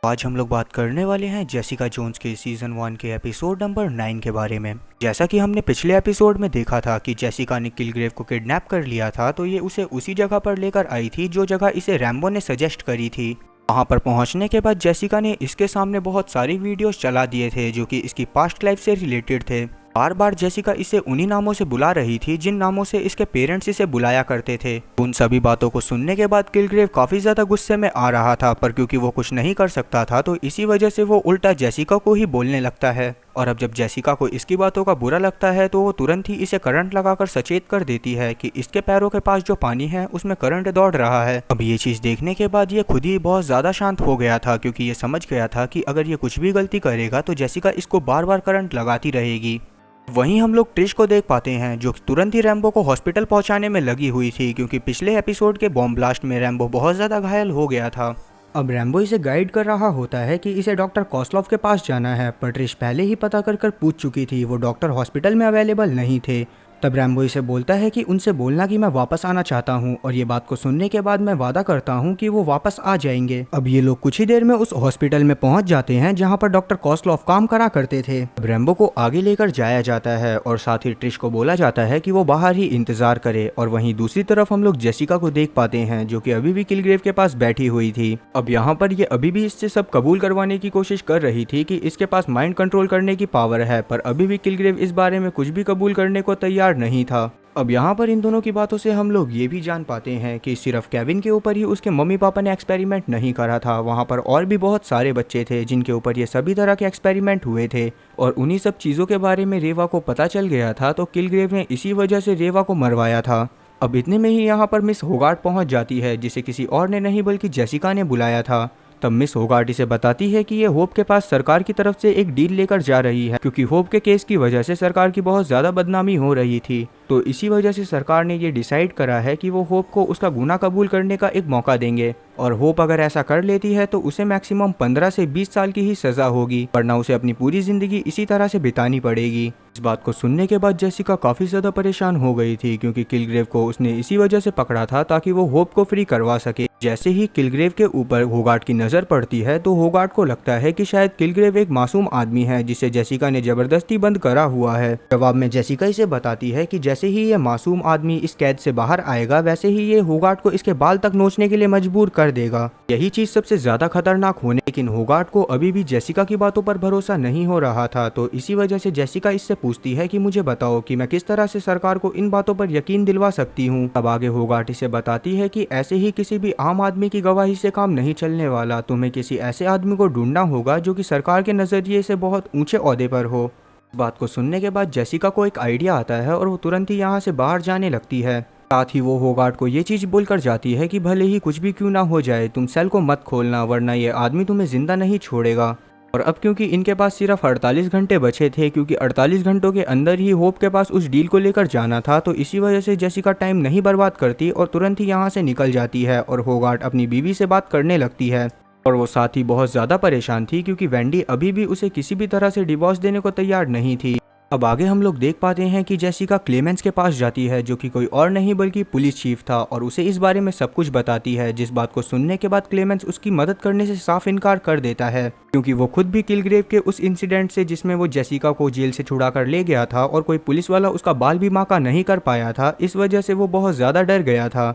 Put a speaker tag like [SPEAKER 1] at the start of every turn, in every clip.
[SPEAKER 1] आज हम लोग बात करने वाले हैं जेसिका जोन्स के सीजन 1 के एपिसोड नंबर 9 के बारे में। जैसा कि हमने पिछले एपिसोड में देखा था कि जेसिका ने किलग्रेव को किडनैप कर लिया था, तो ये उसे उसी जगह पर लेकर आई थी जो जगह इसे रैम्बो ने सजेस्ट करी थी। वहाँ पर पहुँचने के बाद जेसिका ने इसके सामने बहुत सारी वीडियोस चला दिए थे जो कि इसकी पास्ट लाइफ से रिलेटेड थे। बार बार जेसिका इसे उन्हीं नामों से बुला रही थी जिन नामों से इसके पेरेंट्स इसे बुलाया करते थे। उन सभी बातों को सुनने के बाद किलग्रेव काफी ज्यादा गुस्से में आ रहा था, पर क्योंकि वो कुछ नहीं कर सकता था तो इसी वजह से वो उल्टा जेसिका को ही बोलने लगता है। और अब जब जेसिका को इसकी बातों का बुरा लगता है तो वो तुरंत ही इसे करंट लगाकर सचेत कर देती है कि इसके पैरों के पास जो पानी है उसमें करंट दौड़ रहा है। अब ये चीज देखने के बाद ये खुद ही बहुत ज्यादा शांत हो गया था, क्योंकि ये समझ गया था कि अगर ये कुछ भी गलती करेगा तो जेसिका इसको बार बार करंट लगाती रहेगी। वहीं हम लोग ट्रिश को देख पाते हैं जो तुरंत ही रैम्बो को हॉस्पिटल पहुंचाने में लगी हुई थी, क्योंकि पिछले एपिसोड के बॉम्ब ब्लास्ट में रैम्बो बहुत ज़्यादा घायल हो गया था। अब रैम्बो इसे गाइड कर रहा होता है कि इसे डॉक्टर कॉस्लॉफ के पास जाना है, पर ट्रिश पहले ही पता कर पूछ चुकी थी, वो डॉक्टर हॉस्पिटल में अवेलेबल नहीं थे। तब रैम्बो इसे बोलता है कि उनसे बोलना कि मैं वापस आना चाहता हूँ, और ये बात को सुनने के बाद मैं वादा करता हूँ कि वो वापस आ जाएंगे। अब ये लोग कुछ ही देर में उस हॉस्पिटल में पहुंच जाते हैं जहाँ पर डॉक्टर कॉस्लॉफ काम करा करते थे। अब रैम्बो को आगे लेकर जाया जाता है और साथ ही ट्रिश को बोला जाता है कि वो बाहर ही इंतजार करे। और वहीं दूसरी तरफ हम लोग जेसिका को देख पाते हैं जो कि अभी भी किलग्रेव के पास बैठी हुई थी। अब यहाँ पर ये अभी भी इससे सब कबूल करवाने की कोशिश कर रही थी कि इसके पास माइंड कंट्रोल करने की पावर है, पर अभी भी किलग्रेव इस बारे में कुछ भी कबूल करने को तैयार नहीं था। अब यहाँ पर इन दोनों की बातों से हम लोग ये भी जान पाते हैं कि सिर्फ केविन के ऊपर ही उसके मम्मी पापा ने एक्सपेरिमेंट नहीं करा था, वहाँ पर और भी बहुत सारे बच्चे थे जिनके ऊपर ये सभी तरह के एक्सपेरिमेंट हुए थे। और उन्हीं सब चीज़ों के बारे में रेवा को पता चल गया था, तो किलग्रेव ने इसी वजह से रेवा को मरवाया था। अब इतने में ही यहाँ पर मिस होगार्ट पहुँच जाती है, जिसे किसी और ने नहीं बल्कि जेसिका ने बुलाया था। तब मिस होगार्ट इसे बताती है कि ये होप के पास सरकार की तरफ से एक डील लेकर जा रही है, क्योंकि होप के केस की वजह से सरकार की बहुत ज़्यादा बदनामी हो रही थी। तो इसी वजह से सरकार ने ये डिसाइड करा है कि वो होप को उसका गुनाह कबूल करने का एक मौका देंगे, और होप अगर ऐसा कर लेती है तो उसे मैक्सिमम 15 से 20 साल की ही सज़ा होगी, वरना उसे अपनी पूरी ज़िंदगी इसी तरह से बितानी पड़ेगी। इस बात को सुनने के बाद जेसिका काफ़ी ज़्यादा परेशान हो गई थी, क्योंकि किलग्रेव को उसने इसी वजह से पकड़ा था ताकि वो होप को फ्री करवा सके। जैसे ही किलग्रेव के ऊपर होगार्ट की नज़र पड़ती है तो होगार्ट को लगता है कि शायद किलग्रेव एक मासूम आदमी है जिसे जेसिका ने ज़बरदस्ती बंद करा हुआ है। जवाब में जेसिका इसे बताती है कि जैसे ही ये मासूम आदमी इस कैद से बाहर आएगा वैसे ही ये होगार्ट को इसके बाल तक नोचने के लिए मजबूर कर देगा। यही चीज़ सबसे ज़्यादा खतरनाक होने, लेकिन होगार्ट को अभी भी जेसिका की बातों पर भरोसा नहीं हो रहा था, तो इसी वजह से जेसिका इससे पूछती है कि मुझे बताओ कि मैं किस तरह से सरकार को इन बातों पर यकीन दिलवा सकती हूँ। तब आगे होगार्ट इसे बताती है कि ऐसे ही किसी भी आम आदमी की गवाही से काम नहीं चलने वाला, तुम्हें किसी ऐसे आदमी को ढूंढना होगा जो कि सरकार के नज़रिए से बहुत ऊंचे ओहदे पर हो। इस बात को सुनने के बाद जेसिका को एक आइडिया आता है और वो तुरंत ही यहाँ से बाहर जाने लगती है। साथ ही वो होगार्ट को ये चीज़ बोलकर जाती है कि भले ही कुछ भी क्यों ना हो जाए तुम सेल को मत खोलना, वरना ये आदमी तुम्हें जिंदा नहीं छोड़ेगा। और अब क्योंकि इनके पास सिर्फ 48 घंटे बचे थे, क्योंकि 48 घंटों के अंदर ही होप के पास उस डील को लेकर जाना था, तो इसी वजह से जेसिका टाइम नहीं बर्बाद करती और तुरंत ही यहाँ से निकल जाती है। और होगार्ट अपनी बीवी से बात करने लगती है, और वो साथ ही बहुत ज़्यादा परेशान थी क्योंकि वेंडी अभी भी उसे किसी भी तरह से डिवोर्स देने को तैयार नहीं थी। अब आगे हम लोग देख पाते हैं कि जेसिका क्लेमेंस के पास जाती है जो कि कोई और नहीं बल्कि पुलिस चीफ था, और उसे इस बारे में सब कुछ बताती है, जिस बात को सुनने के बाद क्लेमेंस उसकी मदद करने से साफ इनकार कर देता है, क्योंकि वो खुद भी किलग्रेव के उस इंसिडेंट से जिसमें वो जेसिका को जेल से छुड़ा कर ले गया था और कोई पुलिस वाला उसका बाल भी बांका नहीं कर पाया था, इस वजह से वो बहुत ज़्यादा डर गया था।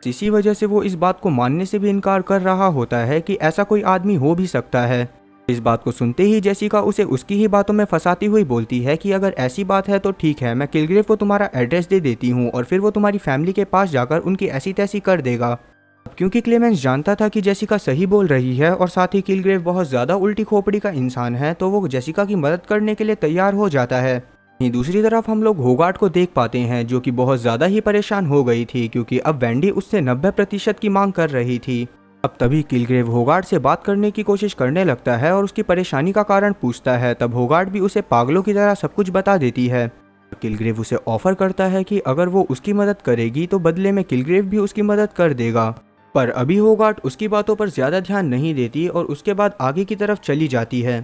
[SPEAKER 1] इसी वजह से वो इस बात को मानने से भी इनकार कर रहा होता है कि ऐसा कोई आदमी हो भी सकता है। इस बात को सुनते ही जेसिका उसे उसकी ही बातों में फंसाती हुई बोलती है कि अगर ऐसी बात है तो ठीक है, मैं किलग्रेव को तुम्हारा एड्रेस दे देती हूँ और फिर वो तुम्हारी फैमिली के पास जाकर उनकी ऐसी तैसी कर देगा। क्योंकि क्लेमेंस जानता था कि जेसिका सही बोल रही है और साथ ही किलग्रेव बहुत ज़्यादा उल्टी खोपड़ी का इंसान है, तो वो जेसिका की मदद करने के लिए तैयार हो जाता है। दूसरी तरफ हम लोग होगार्ट को देख पाते हैं जो कि बहुत ज़्यादा ही परेशान हो गई थी, क्योंकि अब वेंडी उससे 90% की मांग कर रही थी। अब तभी किलग्रेव होगार्ट से बात करने की कोशिश करने लगता है और उसकी परेशानी का कारण पूछता है। तब होगार्ट भी उसे पागलों की तरह सब कुछ बता देती है। किलग्रेव उसे ऑफर करता है कि अगर वो उसकी मदद करेगी तो बदले में किलग्रेव भी उसकी मदद कर देगा, पर अभी होगार्ट उसकी बातों पर ज़्यादा ध्यान नहीं देती और उसके बाद आगे की तरफ चली जाती है।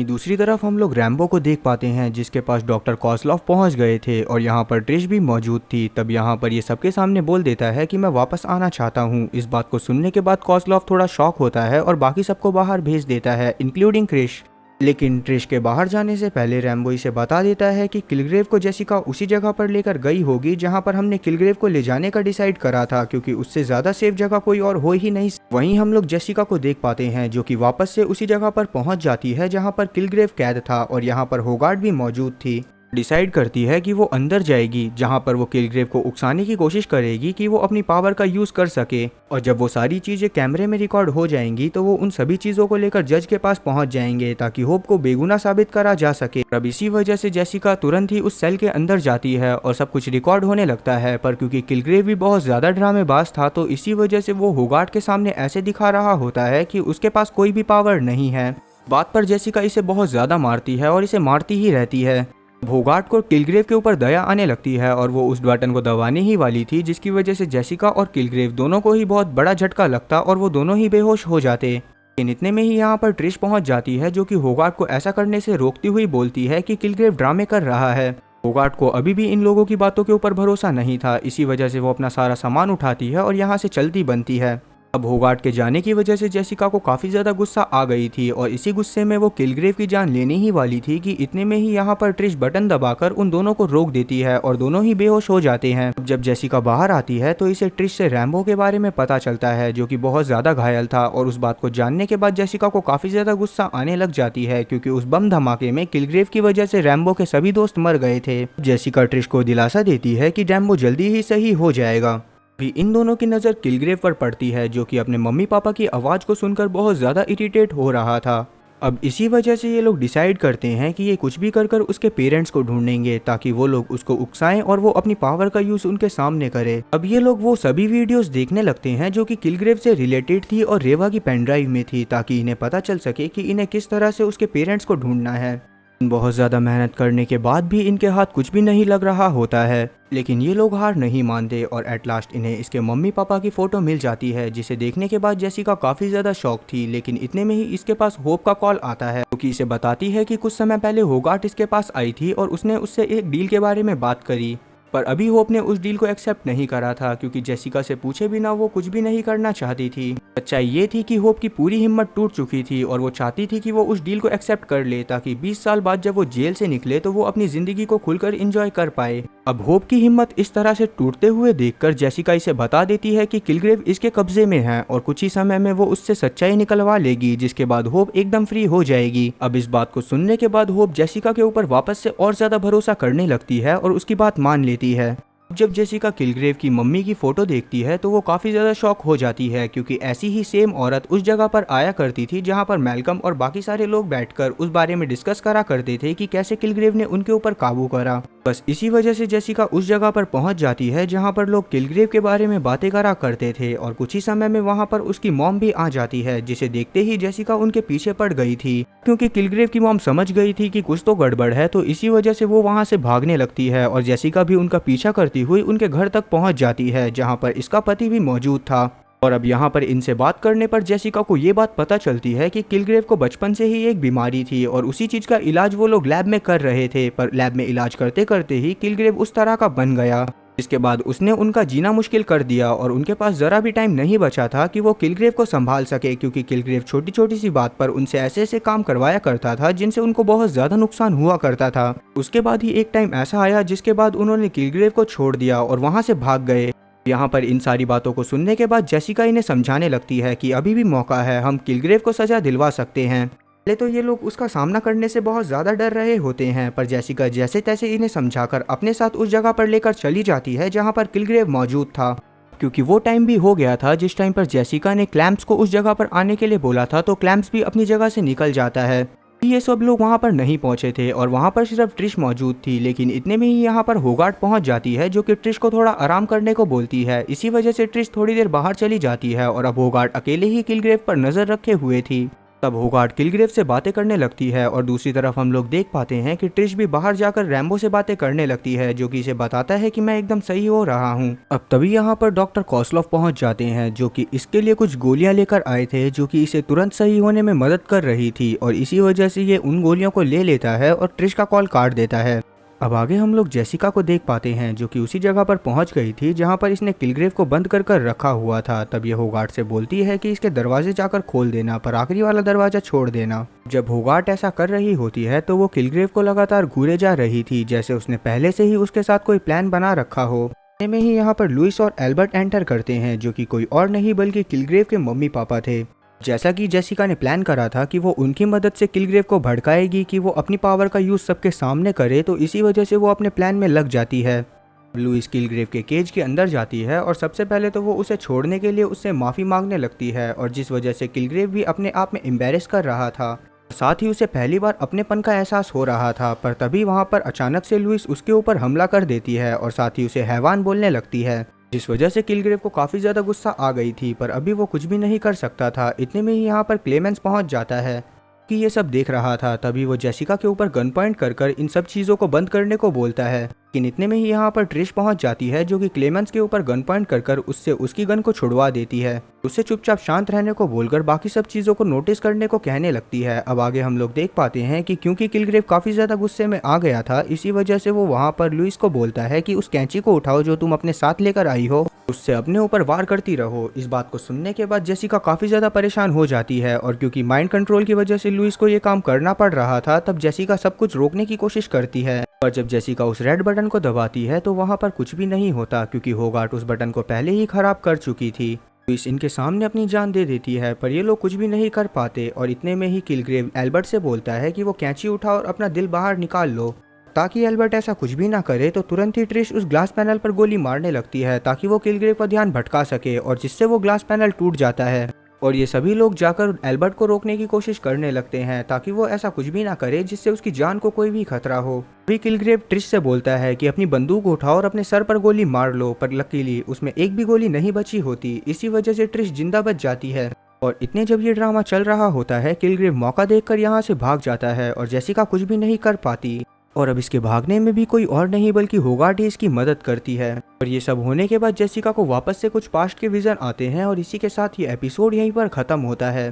[SPEAKER 1] वहीं दूसरी तरफ हम लोग रैम्बो को देख पाते हैं जिसके पास डॉक्टर कॉसलॉफ पहुंच गए थे और यहाँ पर ट्रिश भी मौजूद थी। तब यहाँ पर ये सबके सामने बोल देता है कि मैं वापस आना चाहता हूँ। इस बात को सुनने के बाद कॉसलॉफ थोड़ा शॉक होता है और बाकी सबको बाहर भेज देता है, इंक्लूडिंग क्रिश। लेकिन ट्रिश के बाहर जाने से पहले रैम्बो इसे बता देता है कि किलग्रेव को जेसिका उसी जगह पर लेकर गई होगी जहां पर हमने किलग्रेव को ले जाने का डिसाइड करा था, क्योंकि उससे ज़्यादा सेफ जगह कोई और हो ही नहीं। वहीं हम लोग जेसिका को देख पाते हैं जो कि वापस से उसी जगह पर पहुंच जाती है जहां पर किलग्रेव कैद था और यहाँ पर होगार्ट भी मौजूद थी। डिसाइड करती है कि वो अंदर जाएगी जहां पर वो किलग्रेव को उकसाने की कोशिश करेगी कि वो अपनी पावर का यूज़ कर सके। और जब वो सारी चीज़ें कैमरे में रिकॉर्ड हो जाएंगी तो वो उन सभी चीज़ों को लेकर जज के पास पहुंच जाएंगे ताकि होप को बेगुनाह साबित करा जा सके। अब इसी वजह से जेसिका तुरंत ही उस सेल के अंदर जाती है और सब कुछ रिकॉर्ड होने लगता है। पर क्योंकि किलग्रेव भी बहुत ज़्यादा ड्रामेबाज था तो इसी वजह से वो होगार्ट के सामने ऐसे दिखा रहा होता है कि उसके पास कोई भी पावर नहीं है। बात पर जेसिका इसे बहुत ज़्यादा मारती है और इसे मारती ही रहती है। होगार्ट को किलग्रेव के ऊपर दया आने लगती है और वो उस बटन को दबाने ही वाली थी जिसकी वजह से जेसिका और किलग्रेव दोनों को ही बहुत बड़ा झटका लगता और वो दोनों ही बेहोश हो जाते। लेकिन इतने में ही यहाँ पर ट्रिश पहुंच जाती है जो कि होगार्ट को ऐसा करने से रोकती हुई बोलती है कि किलग्रेव ड्रामे कर रहा है। होगार्ट को अभी भी इन लोगों की बातों के ऊपर भरोसा नहीं था, इसी वजह से वो अपना सारा सामान उठाती है और यहाँ से चलती बनती है। अब होगार्ट के जाने की वजह से जेसिका को काफ़ी ज़्यादा गुस्सा आ गई थी और इसी गुस्से में वो किलग्रेव की जान लेने ही वाली थी कि इतने में ही यहाँ पर ट्रिश बटन दबाकर उन दोनों को रोक देती है और दोनों ही बेहोश हो जाते हैं। अब जब जेसिका बाहर आती है तो इसे ट्रिश से रैम्बो के बारे में पता चलता है जो कि बहुत ज़्यादा घायल था और उस बात को जानने के बाद जेसिका को काफ़ी ज़्यादा गुस्सा आने लग जाती है क्योंकि उस बम धमाके में किलग्रेव की वजह से रैम्बो के सभी दोस्त मर गए थे। जेसिका ट्रिश को दिलासा देती है कि रैम्बो जल्दी ही सही हो जाएगा। भी इन दोनों की नज़र किलग्रेव पर पड़ती है जो कि अपने मम्मी पापा की आवाज़ को सुनकर बहुत ज़्यादा इरिटेट हो रहा था। अब इसी वजह से ये लोग डिसाइड करते हैं कि ये कुछ भी कर कर उसके पेरेंट्स को ढूंढेंगे ताकि वो लोग उसको उकसाएं और वो अपनी पावर का यूज़ उनके सामने करे। अब ये लोग वो सभी वीडियोस देखने लगते हैं जो कि किलग्रेव से रिलेटेड थी और रेवा की पेन ड्राइव में थी ताकि इन्हें पता चल सके कि इन्हें किस तरह से उसके पेरेंट्स को ढूंढना है। बहुत ज़्यादा मेहनत करने के बाद भी इनके हाथ कुछ भी नहीं लग रहा होता है, लेकिन ये लोग हार नहीं मानते और एट लास्ट इन्हें इसके मम्मी पापा की फ़ोटो मिल जाती है जिसे देखने के बाद जेसिका काफ़ी ज़्यादा शॉक थी। लेकिन इतने में ही इसके पास होप का कॉल आता है क्योंकि इसे बताती है कि कुछ समय पहले होगार्ट इसके पास आई थी और उसने उससे एक डील के बारे में बात करी, पर अभी होप ने उस डील को एक्सेप्ट नहीं करा था क्योंकि जेसिका से पूछे बिना वो कुछ भी नहीं करना चाहती थी। सच्चाई ये थी कि होप की पूरी हिम्मत टूट चुकी थी और वो चाहती थी कि वो उस डील को एक्सेप्ट कर ले ताकि 20 साल बाद जब वो जेल से निकले तो वो अपनी जिंदगी को खुलकर एंजॉय कर पाए। अब होप की हिम्मत इस तरह से टूटते हुए देखकर जेसिका इसे बता देती है कि किलग्रेव इसके कब्जे में है और कुछ ही समय में वो उससे सच्चाई निकलवा लेगी जिसके बाद होप एकदम फ्री हो जाएगी। अब इस बात को सुनने के बाद होप जेसिका के ऊपर वापस से और ज्यादा भरोसा करने लगती है और उसकी बात मान लेती है। जब जेसिका किलग्रेव की मम्मी की फोटो देखती है तो वो काफ़ी ज़्यादा शॉक हो जाती है क्योंकि ऐसी ही सेम औरत उस जगह पर आया करती थी जहां पर मैल्कम और बाकी सारे लोग बैठकर उस बारे में डिस्कस करा करते थे कि कैसे किलग्रेव ने उनके ऊपर काबू करा। बस इसी वजह से जेसिका उस जगह पर पहुंच जाती है जहां पर लोग किलग्रेव के बारे में बातें करा करते थे और कुछ ही समय में वहां पर उसकी मॉम भी आ जाती है जिसे देखते ही जेसिका उनके पीछे पड़ गई थी क्योंकि किलग्रेव की मॉम समझ गई थी कि कुछ तो गड़बड़ है, तो इसी वजह से वो वहां से भागने लगती है और जेसिका भी उनका पीछा करती हुई उनके घर तक पहुंच जाती है जहां पर इसका पति भी मौजूद था। और अब यहाँ पर इनसे बात करने पर जेसिका को ये बात पता चलती है कि किलग्रेव को बचपन से ही एक बीमारी थी और उसी चीज का इलाज वो लोग लैब में कर रहे थे, पर लैब में इलाज करते करते ही किलग्रेव उस तरह का बन गया इसके बाद उसने उनका जीना मुश्किल कर दिया और उनके पास जरा भी टाइम नहीं बचा था कि वो किलग्रेव को संभाल सके क्योंकि किलग्रेव छोटी छोटी सी बात पर उनसे ऐसे ऐसे काम करवाया करता था जिनसे उनको बहुत ज्यादा नुकसान हुआ करता था। उसके बाद ही एक टाइम ऐसा आया जिसके बाद उन्होंने किलग्रेव को छोड़ दिया और वहां से भाग गए। यहाँ पर इन सारी बातों को सुनने के बाद जेसिका इन्हें समझाने लगती है कि अभी भी मौका है, हम किलग्रेव को सजा दिलवा सकते हैं। पहले तो ये लोग उसका सामना करने से बहुत ज़्यादा डर रहे होते हैं, पर जेसिका जैसे तैसे इन्हें समझाकर अपने साथ उस जगह पर लेकर चली जाती है जहाँ पर किलग्रेव मौजूद था क्योंकि वो टाइम भी हो गया था जिस टाइम पर जेसिका ने क्लैम्प्स को उस जगह पर आने के लिए बोला था, तो क्लैम्प्स भी अपनी जगह से निकल जाता है। ये सब लोग वहाँ पर नहीं पहुँचे थे और वहाँ पर सिर्फ ट्रिश मौजूद थी, लेकिन इतने में ही यहाँ पर होगार्ट पहुँच जाती है जो कि ट्रिश को थोड़ा आराम करने को बोलती है। इसी वजह से ट्रिश थोड़ी देर बाहर चली जाती है और अब होगार्ट अकेले ही किलग्रेव पर नजर रखे हुए थी। तब होगार्ट किलग्रेव से बातें करने लगती है और दूसरी तरफ हम लोग देख पाते हैं कि ट्रिश भी बाहर जाकर रैम्बो से बातें करने लगती है, जो कि इसे बताता है कि मैं एकदम सही हो रहा हूँ। अब तभी यहाँ पर डॉक्टर कॉस्लॉफ पहुंच जाते हैं, जो कि इसके लिए कुछ गोलियां लेकर आए थे, जो कि इसे तुरंत सही होने में मदद कर रही थी, और इसी वजह से ये उन गोलियों को ले लेता है और ट्रिश का कॉल काट देता है। अब आगे हम लोग जेसिका को देख पाते हैं, जो कि उसी जगह पर पहुंच गई थी जहां पर इसने किलग्रेव को बंद कर कर रखा हुआ था। तब ये होगार्ट से बोलती है कि इसके दरवाजे जाकर खोल देना, पर आखिरी वाला दरवाजा छोड़ देना। जब होगार्ट ऐसा कर रही होती है तो वो किलग्रेव को लगातार घूरे जा रही थी, जैसे उसने पहले से ही उसके साथ कोई प्लान बना रखा हो। में ही यहाँ पर लुइस और एल्बर्ट एंटर करते हैं, जो कि कोई और नहीं बल्कि किलग्रेव के मम्मी पापा थे। जैसा कि जेसिका ने प्लान करा था कि वो उनकी मदद से किलग्रेव को भड़काएगी कि वो अपनी पावर का यूज सबके सामने करे, तो इसी वजह से वो अपने प्लान में लग जाती है। लुइस किलग्रेव के केज के अंदर जाती है और सबसे पहले तो वो उसे छोड़ने के लिए उससे माफ़ी मांगने लगती है, और जिस वजह से किलग्रेव भी अपने आप में एम्बेरस कर रहा था। साथ ही उसे पहली बार अपनेपन का एहसास हो रहा था, पर तभी वहाँ पर अचानक से लुइस उसके ऊपर हमला कर देती है और साथ ही उसे हैवान बोलने लगती है, जिस वजह से किलग्रेव को काफ़ी ज़्यादा गुस्सा आ गई थी, पर अभी वो कुछ भी नहीं कर सकता था। इतने में ही यहाँ पर क्लेमेंस पहुँच जाता है कि ये सब देख रहा था। तभी वो जेसिका के ऊपर गन पॉइंट कर कर इन सब चीज़ों को बंद करने को बोलता है, लेकिन इतने में ही यहाँ पर ट्रिश पहुँच जाती है, जो कि क्लेमेंस के ऊपर गन पॉइंट कर कर उससे उसकी गन को छुड़वा देती है। उससे चुपचाप शांत रहने को बोलकर बाकी सब चीज़ों को नोटिस करने को कहने लगती है। अब आगे हम लोग देख पाते हैं कि क्योंकि किलग्रेव काफ़ी ज़्यादा गुस्से में आ गया था, इसी वजह से वो वहाँ पर लुइस को बोलता है कि उस कैंची को उठाओ जो तुम अपने साथ लेकर आई हो, उससे अपने ऊपर वार करती रहो। इस बात को सुनने के बाद जेसिका काफ़ी ज़्यादा परेशान हो जाती है, और क्योंकि माइंड कंट्रोल की वजह से लुइस को ये काम करना पड़ रहा था, तब जेसिका सब कुछ रोकने की कोशिश करती है। पर जब जेसिका उस रेड बटन को दबाती है तो वहाँ पर कुछ भी नहीं होता, क्योंकि होगार्ट उस बटन को पहले ही खराब कर चुकी थी। लुइस इनके सामने अपनी जान दे देती है, पर ये लोग कुछ भी नहीं कर पाते, और इतने में ही किलग्रेव एल्बर्ट से बोलता है कि वो कैंची उठाओ और अपना दिल बाहर निकाल लो। ताकि एल्बर्ट ऐसा कुछ भी ना करे तो तुरंत ही ट्रिश उस ग्लास पैनल पर गोली मारने लगती है, ताकि वो किलग्रेव का ध्यान भटका सके, और जिससे वो ग्लास पैनल टूट जाता है। और ये सभी लोग जाकर एल्बर्ट को रोकने की कोशिश करने लगते हैं, ताकि वो ऐसा कुछ भी ना करे जिससे उसकी जान को कोई भी खतरा हो। अभी किलग्रेव ट्रिश से बोलता है कि अपनी बंदूक उठाओ और अपने सर पर गोली मार लो, पर लकीली उसमें एक भी गोली नहीं बची होती। इसी वजह से ट्रिश जिंदा बच जाती है। और इतने जब ये ड्रामा चल रहा होता है, किलग्रेव मौका देखकर यहाँ से भाग जाता है, और जेसिका कुछ भी नहीं कर पाती। और अब इसके भागने में भी कोई और नहीं बल्कि होगार्ट ही इसकी मदद करती है। और ये सब होने के बाद जेसिका को वापस से कुछ पास्ट के विजन आते हैं, और इसी के साथ ये एपिसोड यहीं पर खत्म होता है।